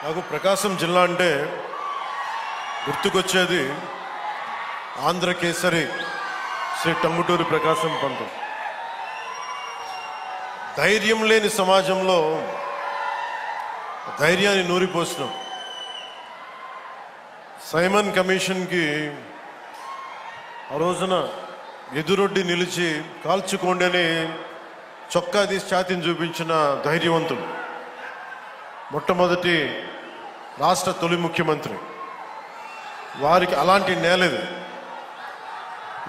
నాకు ప్రకాశం జిల్లా అంటే గుర్తుకొచ్చేది ఆంధ్ర కేసరి శ్రీ టంగుటూరి ప్రకాశం పంతులు. ధైర్యం లేని సమాజంలో ధైర్యాన్ని నూరిపోసినాం. సైమన్ కమిషన్కి ఆ రోజున ఎదురొడ్డి నిలిచి కాల్చుకోండి అని చొక్కా తీసి ఛాతీని చూపించిన ధైర్యవంతుడు, మొట్టమొదటి రాష్ట్ర తొలి ముఖ్యమంత్రి. వారికి అలాంటి నేల ఇది.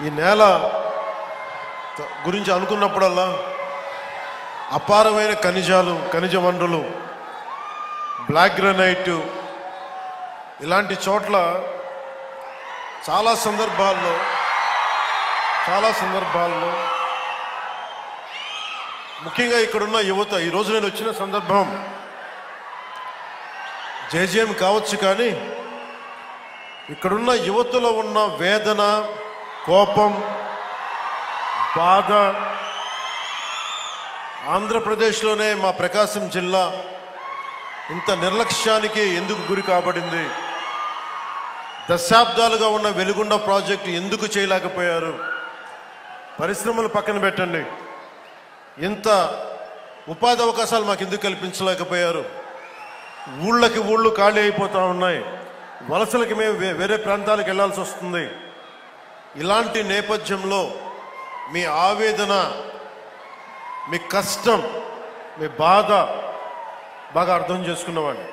ఈ నేల గురించి అనుకున్నప్పుడల్లా అపారమైన ఖనిజ వనరులు, బ్లాక్ గ్రానైట్, ఇలాంటి చోట్ల చాలా సందర్భాల్లో ముఖ్యంగా ఇక్కడున్న యువత, ఈరోజు నేను వచ్చిన సందర్భం జేజేఎం కావచ్చు, కానీ ఇక్కడున్న యువతలో ఉన్న వేదన, కోపం, బాధ, ఆంధ్రప్రదేశ్లోనే మా ప్రకాశం జిల్లా ఇంత నిర్లక్ష్యానికి ఎందుకు గురి కాబడింది, దశాబ్దాలుగా ఉన్న వెలుగొండ ప్రాజెక్టు ఎందుకు చేయలేకపోయారు, పరిశ్రమలు పక్కన పెట్టండి, ఇంత ఉపాధి అవకాశాలు మాకు ఎందుకు కల్పించలేకపోయారు, ఊళ్ళు ఖాళీ అయిపోతూ ఉన్నాయి, వలసలకి మేము వేరే ప్రాంతాలకు వెళ్ళాల్సి వస్తుంది. ఇలాంటి నేపథ్యంలో మీ ఆవేదన, మీ కష్టం, మీ బాధ బాగా అర్థం చేసుకున్నవాడిని.